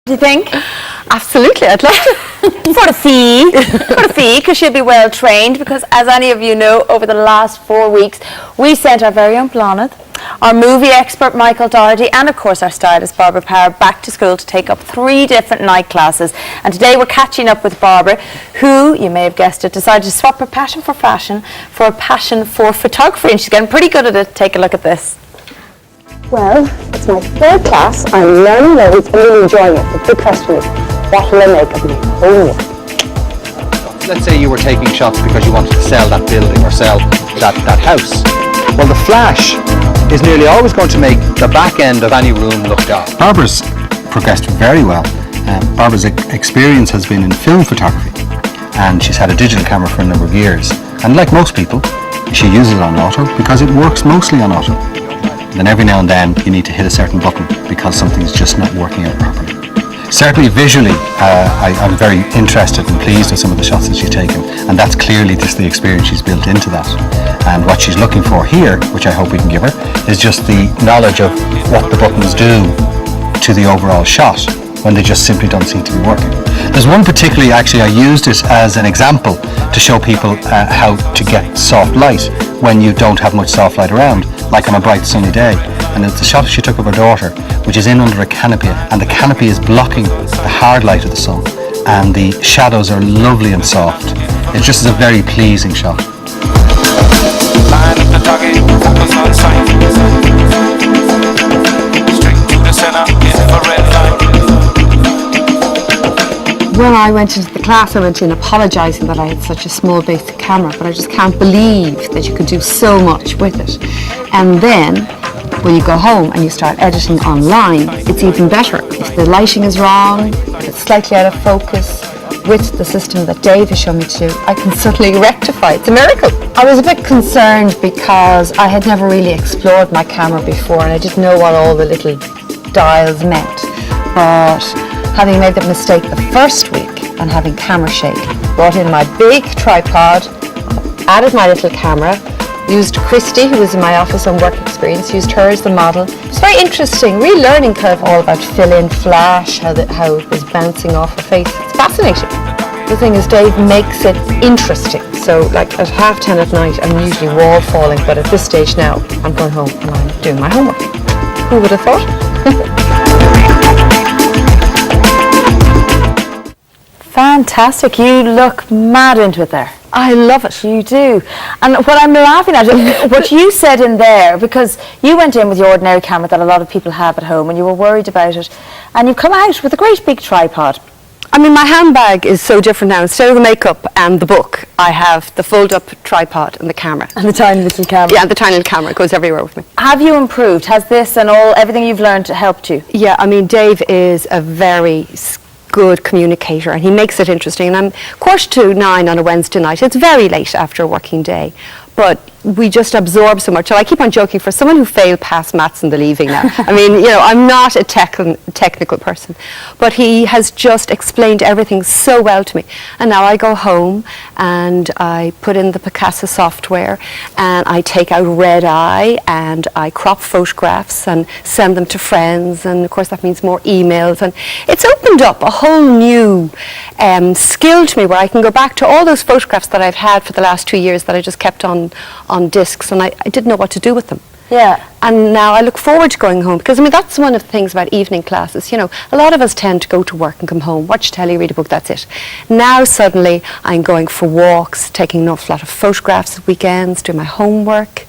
Do you think? Absolutely, I'd love to. For the fee, because she'll be well trained, because as any of you know, over the last 4 weeks, we sent our very own Bláthnaid, our movie expert Michael Doherty, and of course our stylist Bairbre Power back to school to take up 3 different night classes. And today we're catching up with Bairbre, who, you may have guessed it, decided to swap her passion for fashion for a passion for photography, and she's getting pretty good at it. Take a look at this. Well, it's my 3rd class. I'm learning loads and really enjoying it. The big question is, what will I make of my homework? Let's say you were taking shots because you wanted to sell that building or sell that house. Well, the flash is nearly always going to make the back end of any room look dark. Barbara's progressed very well. Barbara's experience has been in film photography, and she's had a digital camera for a number of years. And like most people, she uses it on auto because it works mostly on auto. Then every now and then you need to hit a certain button because something's just not working out properly. Certainly visually, I'm very interested and pleased with some of the shots that she's taken, and that's clearly just the experience she's built into that. And what she's looking for here, which I hope we can give her, is just the knowledge of what the buttons do to the overall shot when they just simply don't seem to be working. There's one particularly, actually, I used it as an example to show people how to get soft light when you don't have much soft light around, like on a bright sunny day. And it's a shot she took of her daughter, which is in under a canopy, and the canopy is blocking the hard light of the sun, and the shadows are lovely and soft. It just is a very pleasing shot. When I went into the class, I went in apologising that I had such a small basic camera, but I just can't believe that you could do so much with it. And then, when you go home and you start editing online, it's even better. If the lighting is wrong, if it's slightly out of focus, with the system that Dave has shown me to do, I can suddenly rectify. It's a miracle. I was a bit concerned because I had never really explored my camera before, and I didn't know what all the little dials meant. But having made that mistake the first week and having camera shake, brought in my big tripod, added my little camera, used Christy, who was in my office on work experience, used her as the model. It was very interesting, real learning curve, all about fill-in, flash, how it was bouncing off her face. It's fascinating. The thing is, Dave makes it interesting. So like at 10:30 at night, I'm usually wall falling, but at this stage now, I'm going home and I'm doing my homework. Who would have thought? Fantastic. You look mad into it there. I love it. You do. And what I'm laughing at, what you said in there, because you went in with your ordinary camera that a lot of people have at home and you were worried about it, and you come out with a great big tripod. I mean, my handbag is so different now. Instead of the makeup and the book, I have the fold-up tripod and the camera. And the tiny little camera. Yeah, the tiny little camera. It goes everywhere with me. Have you improved? Has this and everything you've learned helped you? Yeah, I mean, Dave is a very good communicator, and he makes it interesting. And I'm 9:15 on a Wednesday night. It's very late after a working day, but we just absorb so much. So I keep on joking, for someone who failed past maths in the leaving now, I mean, you know, I'm not a technical person, but he has just explained everything so well to me. And now I go home and I put in the Picasso software and I take out red eye and I crop photographs and send them to friends, and of course that means more emails, and it's opened up a whole new skill to me where I can go back to all those photographs that I've had for the last 2 years that I just kept on discs, and I didn't know what to do with them. Yeah. And now I look forward to going home, because I mean that's one of the things about evening classes. You know, a lot of us tend to go to work and come home, watch telly, read a book, that's it. Now suddenly I'm going for walks, taking an awful lot of photographs at weekends, doing my homework,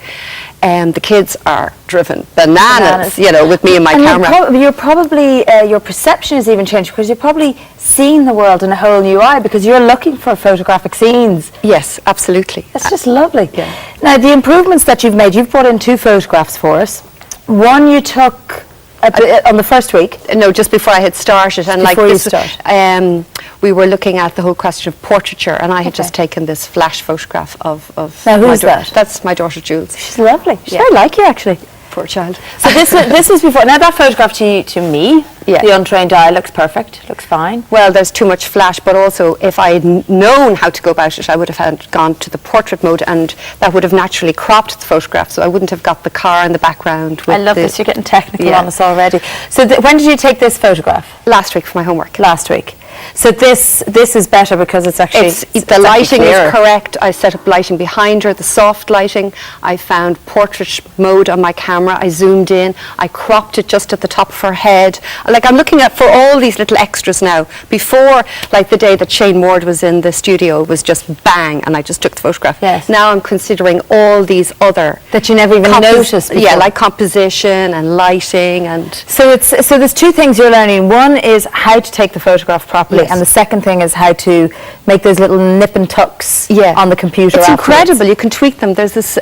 and the kids are driven bananas, you know, with me and my camera. You're probably, your perception has even changed, because you're probably seeing the world in a whole new eye, because you're looking for photographic scenes. Yes, absolutely. It's just lovely. Yeah. Now, the improvements that you've made, you've brought in 2 photographs for us. One you took on the first week. No, just before I had started. And before like you started. We were looking at the whole question of portraiture, and I had just taken this flash photograph of now, who's that? That's my daughter Jules. She's lovely. She's Yeah. very like you, actually. poor child. So this is before. Now that photograph to me, Yeah. the untrained eye looks perfect, looks fine. Well, there's too much flash, but also if I had known how to go about it, I would have gone to the portrait mode, and that would have naturally cropped the photograph, so I wouldn't have got the car in the background. With I love this. You're getting technical Yeah. on us already. So when did you take this photograph? Last week for my homework. Last week. So this is better because it's actually The lighting clearer. is correct. I set up lighting behind her, the soft lighting. I found portrait mode on my camera. I zoomed in. I cropped it just at the top of her head. Like, I'm looking at for all these little extras now. Before, like the day that Shane Ward was in the studio, it was just bang, and I just took the photograph. Yes. Now I'm considering all these other that you never even noticed before. Yeah, like composition and lighting and. So there's two things you're learning. One is how to take the photograph properly, Yes. and the second thing is how to make those little nip and tucks on the computer. It's afterwards. incredible. You can tweak them. There's this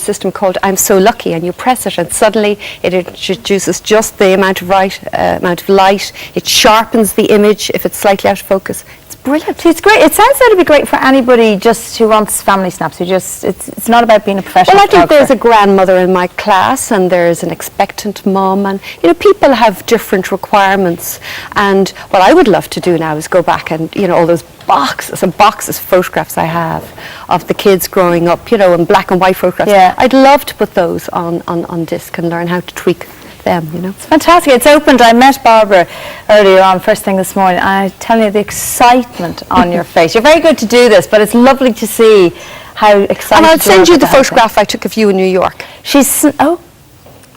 system called I'm So Lucky, and you press it, and suddenly it introduces just the amount of light. It sharpens the image if it's slightly out of focus. It's brilliant. It's great. It sounds like it'd be great for anybody just who wants family snaps. It's not about being a professional. Well, I think there's a photographer. grandmother in my class, and there's an expectant mum, and people have different requirements. And what I would love to do now is go back and all those boxes and boxes of photographs I have of the kids growing up, in black and white photographs. Yeah. I'd love to put those on disc and learn how to tweak them. It's fantastic. It's opened. I met Barbara earlier on, first thing this morning. I tell you the excitement on your face. You're very good to do this, but it's lovely to see how excited. And I'll you send are you with the whole thing. photograph I took of you in New York.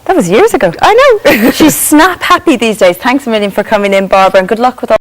That was years ago. I know. She's snap happy these days. Thanks a million for coming in, Barbara, and good luck with all